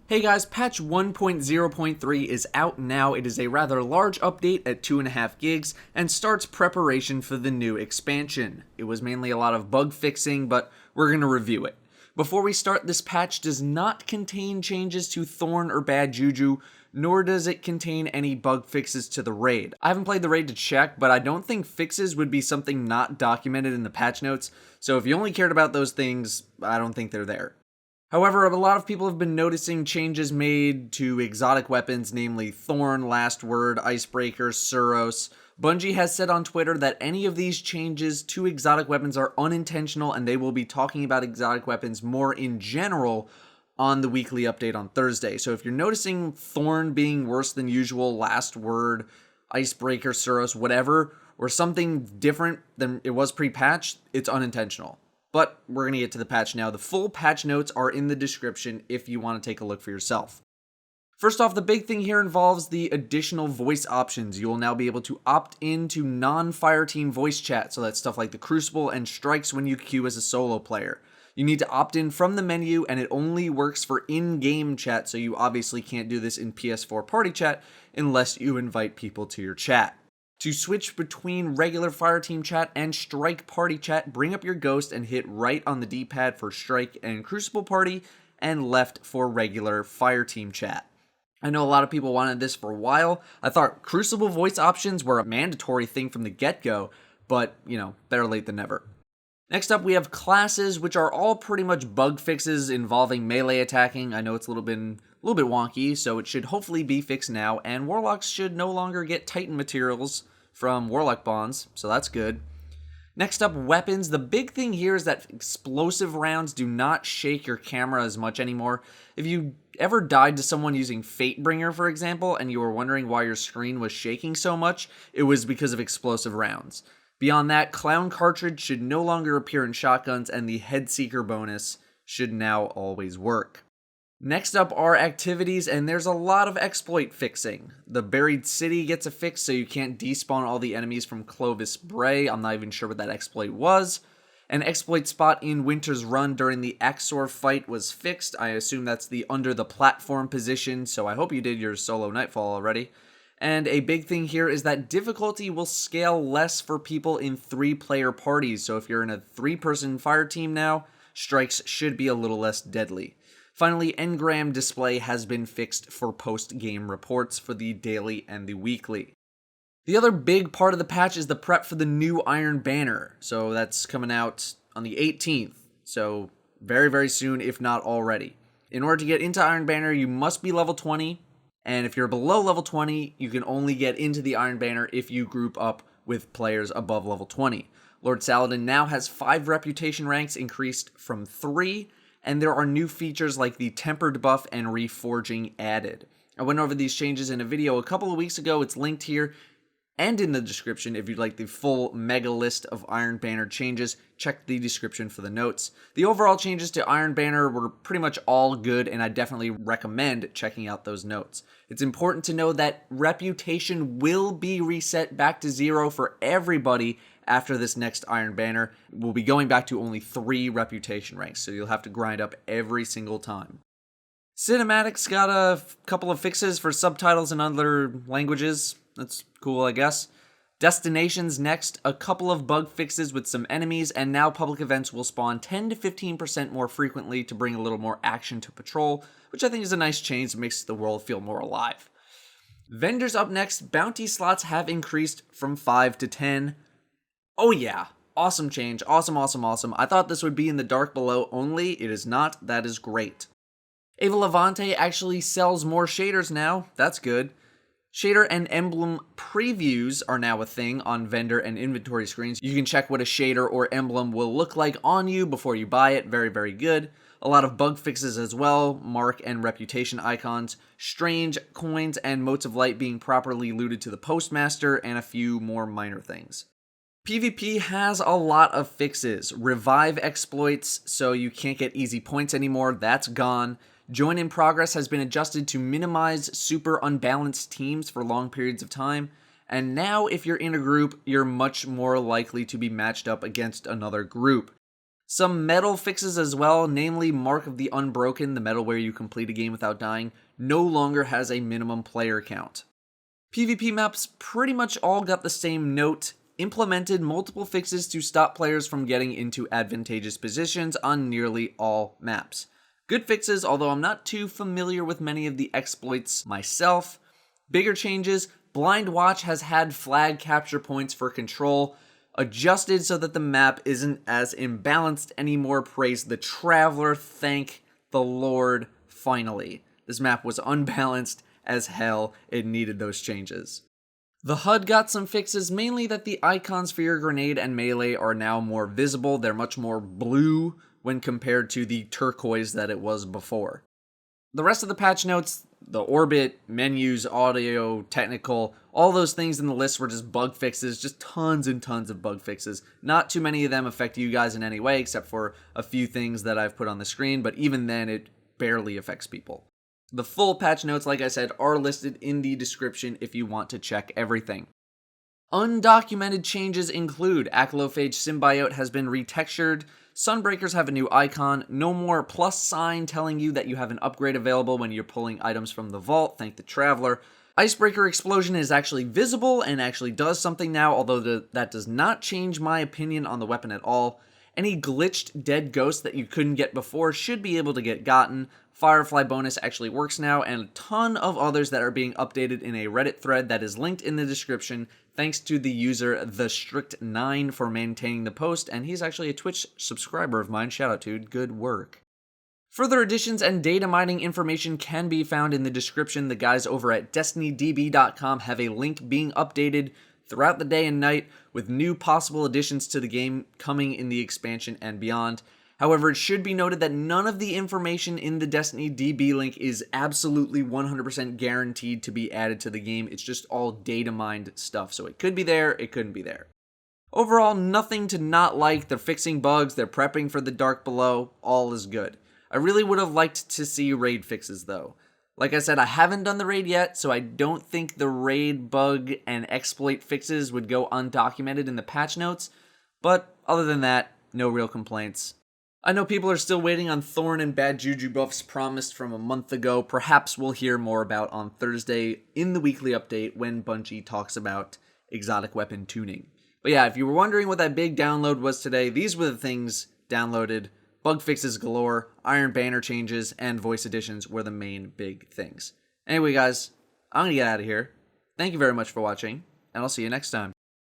Hey guys, patch 1.0.3 is out now. It is a rather large update at 2.5 gigs and starts preparation for the new expansion. It was mainly a lot of bug fixing, but we're going to review it. Before we start, this patch does not contain changes to Thorn or Bad Juju, nor does it contain any bug fixes to the raid. I haven't played the raid to check, but I don't think fixes would be something not documented in the patch notes, so if you only cared about those things, I don't think they're there. However, a lot of people have been noticing changes made to exotic weapons, namely Thorn, Last Word, Icebreaker, Suros. Bungie has said on Twitter that any of these changes to exotic weapons are unintentional, and they will be talking about exotic weapons more in general on the weekly update on Thursday. So if you're noticing Thorn being worse than usual, Last Word, Icebreaker, Suros, whatever, or something different than it was pre-patch, it's unintentional. But we're going to get to the patch now. The full patch notes are in the description if you want to take a look for yourself. First off, the big thing here involves the additional voice options. You will now be able to opt into non-Fireteam voice chat, so that's stuff like the Crucible and Strikes when you queue as a solo player. You need to opt in from the menu, and it only works for in-game chat, so you obviously can't do this in PS4 party chat unless you invite people to your chat. To switch between regular Fireteam chat and Strike party chat, bring up your Ghost and hit right on the D-pad for Strike and Crucible party, and left for regular Fireteam chat. I know a lot of people wanted this for a while. I thought Crucible voice options were a mandatory thing from the get-go, but, better late than never. Next up, we have classes, which are all pretty much bug fixes involving melee attacking. I know it's a little bit wonky, so it should hopefully be fixed now, and Warlocks should no longer get Titan materials from Warlock bonds, so that's good. Next up, weapons. The big thing here is that explosive rounds do not shake your camera as much anymore. If you ever died to someone using Fatebringer, for example, and you were wondering why your screen was shaking so much, it was because of explosive rounds. Beyond that, Clown Cartridge should no longer appear in shotguns, and the Headseeker bonus should now always work. Next up are activities, and there's a lot of exploit fixing. The Buried City gets a fix, so you can't despawn all the enemies from Clovis Bray. I'm not even sure what that exploit was. An exploit spot in Winter's Run during the Axor fight was fixed. I assume that's the under the platform position, so I hope you did your solo Nightfall already. And a big thing here is that difficulty will scale less for people in 3-player parties. So if you're in a 3-person fire team now, strikes should be a little less deadly. Finally, engram display has been fixed for post-game reports for the daily and the weekly. The other big part of the patch is the prep for the new Iron Banner. So that's coming out on the 18th. So very, very soon, if not already. In order to get into Iron Banner, you must be level 20. And if you're below level 20, you can only get into the Iron Banner if you group up with players above level 20. Lord Saladin now has 5 reputation ranks increased from 3, and there are new features like the Tempered buff and Reforging added. I went over these changes in a video a couple of weeks ago. It's linked here and in the description. If you'd like the full mega list of Iron Banner changes, check the description for the notes. The overall changes to Iron Banner were pretty much all good, and I definitely recommend checking out those notes. It's important to know that reputation will be reset back to 0 for everybody after this next Iron Banner. We'll be going back to only 3 reputation ranks, so you'll have to grind up every single time. Cinematics got a couple of fixes for subtitles in other languages. That's cool, I guess. Destinations next, a couple of bug fixes with some enemies, and now public events will spawn 10 to 15% more frequently to bring a little more action to patrol, which I think is a nice change that makes the world feel more alive. Vendors up next, bounty slots have increased from 5 to 10. Oh yeah, awesome change, awesome. I thought this would be in the Dark Below only, it is not, that is great. Ava Levante actually sells more shaders now, that's good. Shader and emblem previews are now a thing on vendor and inventory screens. You can check what a shader or emblem will look like on you before you buy it. Very, very good. A lot of bug fixes as well. Mark and reputation icons, strange coins, and motes of light being properly looted to the postmaster, and a few more minor things. PvP has a lot of fixes. Revive exploits, so you can't get easy points anymore. That's gone. Join in progress has been adjusted to minimize super unbalanced teams for long periods of time, and now if you're in a group, you're much more likely to be matched up against another group. Some medal fixes as well, namely Mark of the Unbroken, the medal where you complete a game without dying, no longer has a minimum player count. PvP maps pretty much all got the same note, implemented multiple fixes to stop players from getting into advantageous positions on nearly all maps. Good fixes, although I'm not too familiar with many of the exploits myself. Bigger changes, Blind Watch has had flag capture points for control adjusted so that the map isn't as imbalanced anymore. Praise the Traveler, thank the Lord, finally. This map was unbalanced as hell, it needed those changes. The HUD got some fixes, mainly that the icons for your grenade and melee are now more visible. They're much more blue when compared to the turquoise that it was before. The rest of the patch notes, the orbit, menus, audio, technical, all those things in the list were just bug fixes, just tons and tons of bug fixes. Not too many of them affect you guys in any way, except for a few things that I've put on the screen, but even then it barely affects people. The full patch notes, like I said, are listed in the description if you want to check everything. Undocumented changes include Acolophage Symbiote has been retextured, Sunbreakers have a new icon, no more plus sign telling you that you have an upgrade available when you're pulling items from the vault, thank the Traveler. Icebreaker Explosion is actually visible and actually does something now, although that does not change my opinion on the weapon at all. Any glitched dead ghosts that you couldn't get before should be able to get gotten. Firefly bonus actually works now, and a ton of others that are being updated in a Reddit thread that is linked in the description. Thanks to the user TheStrict9 for maintaining the post, and he's actually a Twitch subscriber of mine. Shout out, dude. Good work. Further additions and data mining information can be found in the description. The guys over at DestinyDB.com have a link being updated throughout the day and night with new possible additions to the game coming in the expansion and beyond. However, it should be noted that none of the information in the Destiny DB link is absolutely 100% guaranteed to be added to the game. It's just all data mined stuff, so it could be there, it couldn't be there. Overall, nothing to not like. They're fixing bugs, they're prepping for the Dark Below, all is good. I really would have liked to see raid fixes though. Like I said, I haven't done the raid yet, so I don't think the raid bug and exploit fixes would go undocumented in the patch notes, but other than that, no real complaints. I know people are still waiting on Thorn and Bad Juju buffs promised from a month ago. Perhaps we'll hear more about on Thursday in the weekly update when Bungie talks about exotic weapon tuning. But yeah, if you were wondering what that big download was today, these were the things downloaded. Bug fixes galore, Iron Banner changes, and voice additions were the main big things. Anyway guys, I'm gonna get out of here. Thank you very much for watching, and I'll see you next time.